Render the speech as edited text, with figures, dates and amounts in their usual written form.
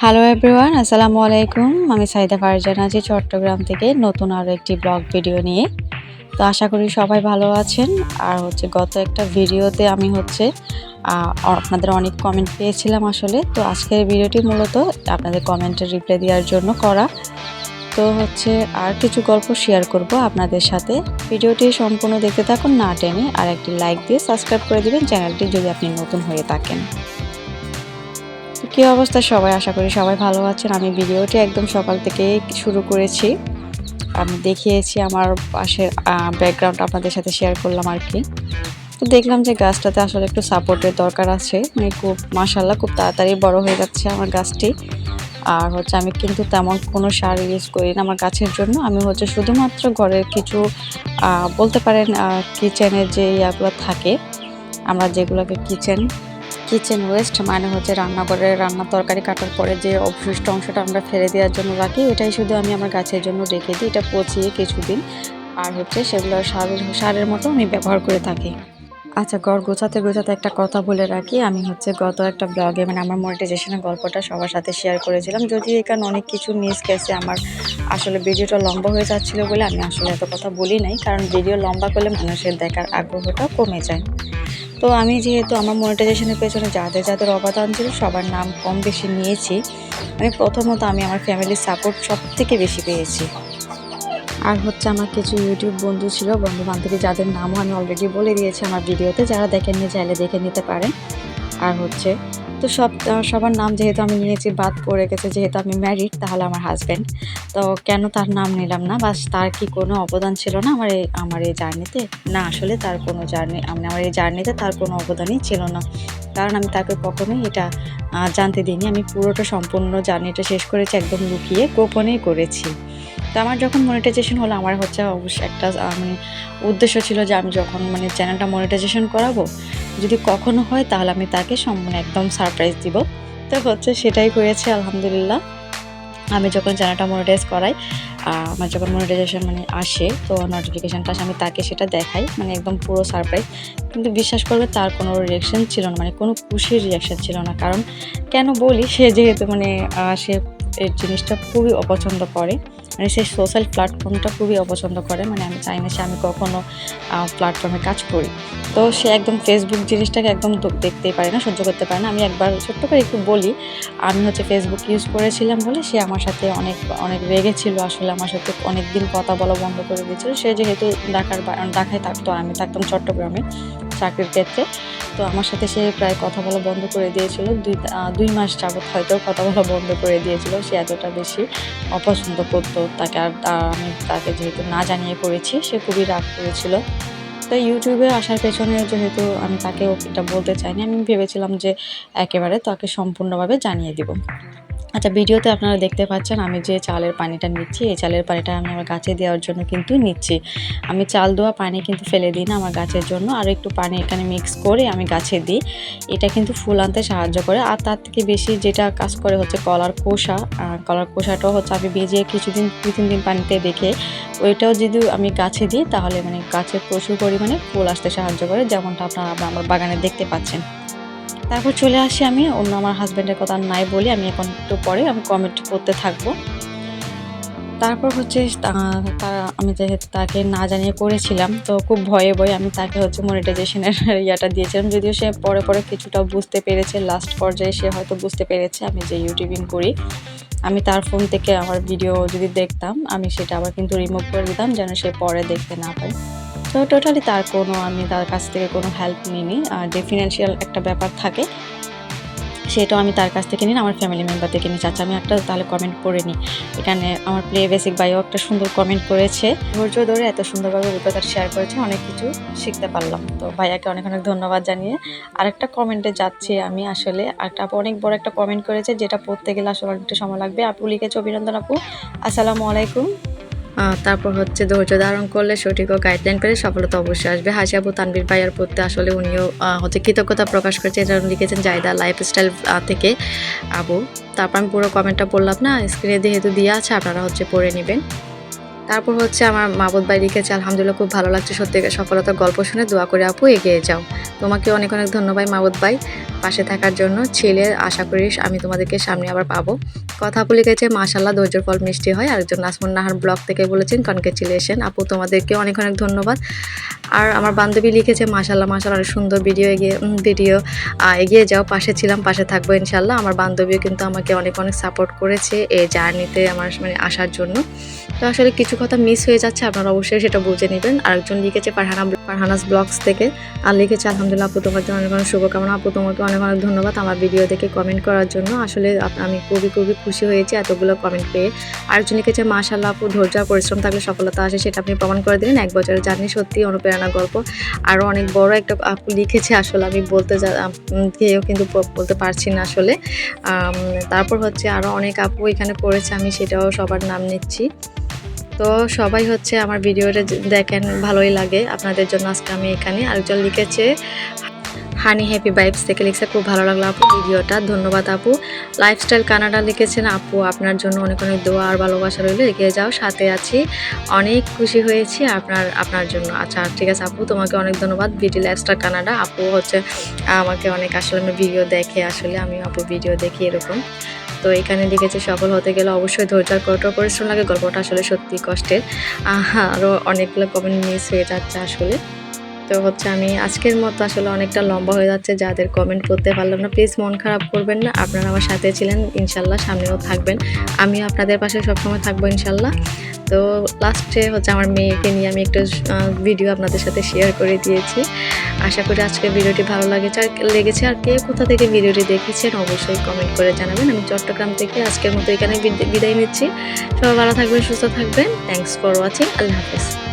Hello everyone, আসসালামু আলাইকুম। আমি সাইদা ফারজানা আছি চট্টগ্রাম থেকে নতুন আরও একটি ব্লগ ভিডিও নিয়ে। তো আশা করি সবাই ভালো আছেন। আর গত একটা ভিডিওতে আমি আপনাদের অনেক কমেন্ট পেয়েছিলাম আসলে। তো আজকের ভিডিওটি মূলত আপনাদের কমেন্টের রিপ্লাই দেওয়ার জন্য করা। তো আর কিছু গল্প শেয়ার করব আপনাদের সাথে। ভিডিওটি সম্পূর্ণ দেখতে থাকুন না টেনে, আর একটি লাইক দিয়ে সাবস্ক্রাইব করে দিবেন চ্যানেলটি যদি আপনি নতুন হয়ে থাকেন। কী অবস্থা সবাই, আশা করি সবাই ভালো আছেন। আমি ভিডিওটি একদম সকাল থেকে শুরু করেছি। আমি দেখিয়েছি আমার পাশের ব্যাকগ্রাউন্ড আপনাদের সাথে শেয়ার করলাম আর কি। তো দেখলাম যে গাছটাতে আসলে একটু সাপোর্টের দরকার আছে। মানে খুব মাশাআল্লাহ খুব তাড়াতাড়ি বড় হয়ে যাচ্ছে আমার গাছটি। আর আমি কিন্তু তেমন কোনো সার ইউজ করি না আমার গাছের জন্য। আমি শুধুমাত্র ঘরের কিছু বলতে পারেন কিচেনের যে ইয়াগুলো থাকে, আমরা যেগুলোকে কিচেন ওয়েস্ট মানে রান্নাঘরের রান্নার তরকারি কাটার পরে যে অবশিষ্ট অংশটা আমরা ফেলে দেওয়ার জন্য রাখি, ওটাই শুধু আমি আমার গাছের জন্য রেখে দিই। এটা পচিয়ে কিছুদিন আর সেগুলো সারের মতো আমি ব্যবহার করে থাকি। আচ্ছা, ঘর গোছাতে গোছাতে একটা কথা বলে রাখি। আমি গত একটা ব্লগে মানে আমার মনিটাইজেশনের গল্পটা সবার সাথে শেয়ার করেছিলাম। যদিও এখানে অনেক কিছু মিস গেছে, আমার আসলে ভিডিওটা লম্বা হয়ে যাচ্ছিল বলে আমি আসলে এত কথা বলি নাই, কারণ ভিডিও লম্বা করলে মানুষের দেখার আগ্রহটা কমে যায়। তো আমি যেহেতু আমার মনিটাইজেশনের পেছনে যাদের যাদের অবদান ছিল সবার নাম কম বেশি নিয়েছি। আমি প্রথমত আমি আমার ফ্যামিলির সাপোর্ট সবথেকে বেশি পেয়েছি। আর আমার কিছু ইউটিউব বন্ধু ছিল, বন্ধু বান্ধবী যাদের নামও আমি অলরেডি বলে দিয়েছি আমার ভিডিওতে, যারা দেখেননি চাইলে দেখে নিতে পারেন। আর তো সবার নাম যেহেতু আমি নিয়েছি, বাদ পড়ে গেছে যেহেতু আমি ম্যারিড, তাহলে আমার হাজব্যান্ড। তো কেন তার নাম নিলাম না? বাস তার কি কোনো অবদান ছিল না আমার এই জার্নিতে? না, আসলে তার কোনো আমার এই জার্নিতে তার কোনো অবদানই ছিল না, কারণ আমি তাকে কখনোই এটা জানতে দিইনি। আমি পুরোটা সম্পূর্ণ জার্নিটা শেষ করেছি একদম লুকিয়ে, গোপনেই করেছি। তো আমার যখন মনিটাইজেশন হলো, আমার অবশ্যই একটা উদ্দেশ্য ছিল যে আমি যখন চ্যানেলটা মনিটাইজেশন করাবো, যদি কখনো হয় তাহলে আমি তাকে একদম সারপ্রাইজ দিব। তো সেটাই করেছি আলহামদুলিল্লাহ। আমি যখন চ্যানেলটা মনিটাইজ করাই, আমার যখন মনিটাইজেশন আসে, তো নোটিফিকেশানটা আসে, আমি তাকে সেটা দেখাই, একদম পুরো সারপ্রাইজ। কিন্তু বিশ্বাস করবে তার কোনো রিয়াকশান ছিল না, কোনো খুশির রিয়াকশান ছিল না। কারণ কেন বলি, সে যেহেতু সে এই জিনিসটা খুবই অপছন্দ করে, সে সোশ্যাল প্ল্যাটফর্মটা খুবই অপছন্দ করে। আমি চাই না আমি কখনো প্ল্যাটফর্মে কাজ করি। তো সে একদম ফেসবুক জিনিসটাকে একদম দেখতেই পারে না, সহ্য করতে পারে না। আমি একবার ছোট্ট করে একটু বলি, আমি ফেসবুক ইউজ করেছিলাম বলে সে আমার সাথে অনেক রেগেছিল। আসলে আমার সাথে অনেক দিন কথা বলা বন্ধ করে দিয়েছিল। সে যেহেতু ঢাকায় থাকতো, আমি থাকতাম চট্টগ্রামে চাকরির ক্ষেত্রে। তো আমার সাথে সে প্রায় কথা বলা বন্ধ করে দিয়েছিল। 2 মাস যাবত হয়তো কথা বলা বন্ধ করে দিয়েছিল। সে এতটা বেশি অপছন্দ করতো তাকে। আর আমি তাকে যেহেতু না জানিয়ে করেছি, সে খুবই রাগ করেছিল। তো ইউটিউবে আসার পেছনে যেহেতু আমি তাকে এটা বলতে চাইনি, আমি ভেবেছিলাম যে একেবারে তাকে সম্পূর্ণভাবে জানিয়ে দিব। আচ্ছা, ভিডিওতে আপনারা দেখতে পাচ্ছেন আমি যে চালের পানিটা নিচ্ছি, এই চালের পানিটা আমি আমার গাছে দেওয়ার জন্য কিন্তু নিচ্ছি। আমি চাল দেওয়া পানি কিন্তু ফেলে দিই না আমার গাছের জন্য, আর একটু পানি এখানে মিক্স করে আমি গাছে দিই। এটা কিন্তু ফুল আনতে সাহায্য করে। আর তার থেকে বেশি যেটা কাজ করে কলার খোসা। কলার খোসাটাও আমি ভিজিয়ে কিছুদিন 2-3 দিন পানিতে রেখে ওইটাও যদি আমি গাছে দিই, তাহলে গাছে প্রচুর পরিমাণে ফুল আসতে সাহায্য করে, যেমনটা আপনারা আমার বাগানে দেখতে পাচ্ছেন। তারপর চলে আসি আমি অন্য আমার হাজব্যান্ডের কথা নাই বলি, আমি এখন একটু পরে আমি কমেন্ট করতে থাকবো। তারপর আমি যেহেতু তাকে না জানিয়ে করেছিলাম, তো খুব ভয়ে ভয়ে আমি তাকে মনিটাইজেশনের ইয়াটা দিয়েছিলাম। যদিও সে পরে কিছুটা বুঝতে পেরেছে, লাস্ট পর্যায়ে সে হয়তো বুঝতে পেরেছে আমি যে ইউটিউবিং করি। আমি তার ফোন থেকে আমার ভিডিও যদি দেখতাম, আমি সেটা আবার কিন্তু রিমুভ করে দিতাম যেন সে পরে দেখতে না পায়। তো টোটালি আমি তার কাছ থেকে কোনো হেল্প নিইনি। আর যে ফিনান্সিয়াল একটা ব্যাপার থাকে, সেটাও আমি তার কাছ থেকে নিই না, আমার ফ্যামিলি মেম্বার থেকে নিই। আচ্ছা, আমি একটা তাহলে কমেন্ট করে নিই। এখানে আমার প্লে বেসিক ভাইও একটা সুন্দর কমেন্ট করেছে, ধৈর্য ধরে এত সুন্দরভাবে অভিজ্ঞতা শেয়ার করেছে, অনেক কিছু শিখতে পারলাম। তো ভাইয়াকে অনেক অনেক ধন্যবাদ জানিয়ে আরেকটা কমেন্টে যাচ্ছি আমি। আসলে আপু অনেক বড় একটা কমেন্ট করেছে, যেটা পড়তে গেলে আসলে অনেকটা সময় লাগবে। আপু লিখেছে, অভিনন্দন আপু, আসসালামু আলাইকুম। তারপর ধৈর্য ধারণ করলে সঠিক ও গাইডলাইন পেলে সফলতা অবশ্যই আসবে। হাসি আপু তানভীর ভাইয়ার প্রতি আসলে উনিও কৃতজ্ঞতা প্রকাশ করেছে। এটা লিখেছেন জায়দা লাইফস্টাইল থেকে আপু। তারপর আমি পুরো কমেন্টটা পড়লাম না, স্ক্রিনে যেহেতু দেওয়া আছে আপনারা পড়ে নেবেন। তারপর আমার মাহবুব ভাই লিখেছে, আলহামদুলিল্লাহ খুব ভালো লাগছে, সত্যিকার সফলতার গল্প শুনে দোয়া করে আপু এগিয়ে যাও। তোমাকে অনেক অনেক ধন্যবাদ মাহবুব ভাই। পাশে থাকার জন্য। ছেলে আশা করি আমি তোমাদেরকে সামনে আবার পাবো। কথা বলে গেছে মাশাআল্লাহ ধৈর্যের ফল মিষ্টি হয়। আরেকজন নাজমুন নাহার ব্লগ থেকে বলেছেন কনগ্রাচুলেশন আপু, তোমাদেরকে অনেক অনেক ধন্যবাদ। আর আমার বান্ধবী লিখেছে মাশাআল্লাহ মাশাআল্লাহ অনেক সুন্দর ভিডিও এগিয়ে যাও, পাশে ছিলাম, পাশে থাকবো ইনশাআল্লাহ। আমার বান্ধবীও কিন্তু আমাকে অনেক অনেক সাপোর্ট করেছে এই জার্নিতে আমার মানে আসার জন্য। তো আসলে কিছু কথা মিস হয়ে যাচ্ছে, আপনারা অবশ্যই সেটা বুঝে নেবেন। আরেকজন লিখেছে ফারহানাস ব্লগস থেকে, আর লিখেছে আলহামদুলিল্লাহ আপু তোমার জন্য অনেক অনেক শুভকামনা। আপু তোমাকে অনেক অনেক ধন্যবাদ আমার ভিডিও দেখে কমেন্ট করার জন্য। আসলে আমি খুবই খুশি হয়েছি এতগুলো কমেন্ট পেয়ে। আরেকজন লিখেছে মাশাআল্লাহ আপু ধৈর্য আর পরিশ্রম থাকলে সফলতা আসে, সেটা আপনি প্রমাণ করে দিলেন। 1 বছরের জার্নি সত্যি অনুপ্রেরণা গল্প। আরও অনেক বড় একটা আপু লিখেছে, আসলে আমি গিয়েও কিন্তু বলতে পারছি না আসলে। তারপর হচ্ছে আরও অনেক আপু এখানে করেছে, আমি সেটাও সবার নাম নিচ্ছি। তো সবাই হচ্ছে আমার ভিডিওটা দেখেন, ভালোই লাগে আপনাদের জন্য আজকে আমি এখানে। আরেকজন লিখেছে হানি হ্যাপি ভাইবস থেকে লিখছে খুব ভালো লাগলো আপু ভিডিওটা, ধন্যবাদ আপু। লাইফস্টাইল কানাডা লিখেছেন আপু আপনার জন্য অনেক অনেক দোয়া আর ভালোবাসা রইলো, এগিয়ে যাও, সাথে আছি, অনেক খুশি হয়েছি আপনার জন্য। আচ্ছা ঠিক আছে আপু, তোমাকে অনেক ধন্যবাদ। বিডি লাইফস্টাইল কানাডা আপু হচ্ছে আমাকে অনেক আসলে ভিডিও দেখে, আসলে আমি আপু ভিডিও দেখি এরকম। তো এখানে লিখেছে সফল হতে গেলে অবশ্যই ধৈর্য আর কঠোর পরিশ্রম লাগে। গল্পটা আসলে সত্যি কষ্টের। আরও অনেকগুলো কমেন্ট মিস হয়ে যাচ্ছে আসলে। তো হচ্ছে আমি আজকের মতো আসলে অনেকটা লম্বা হয়ে যাচ্ছে, যাদের কমেন্ট করতে পারলাম না প্লিজ মন খারাপ করবেন না, আপনারা আমার সাথে ছিলেন, ইনশাল্লাহ সামনেও থাকবেন, আমিও আপনাদের পাশে সবসময় থাকবো ইনশাল্লাহ। তো লাস্টে হচ্ছে আমার মেয়েকে নিয়ে আমি একটা ভিডিও আপনাদের সাথে শেয়ার করে দিয়েছি। আশা করি আজকের ভিডিওটি ভালো লেগেছে। আর কে কোথা থেকে ভিডিওটি দেখেছেন অবশ্যই কমেন্ট করে জানাবেন। আমি চট্টগ্রাম থেকে আজকের মতো এখানে বিদায় নিচ্ছি। সবাই ভালো থাকবেন, সুস্থ থাকবেন। Thanks for watching. আল্লাহ হাফেজ।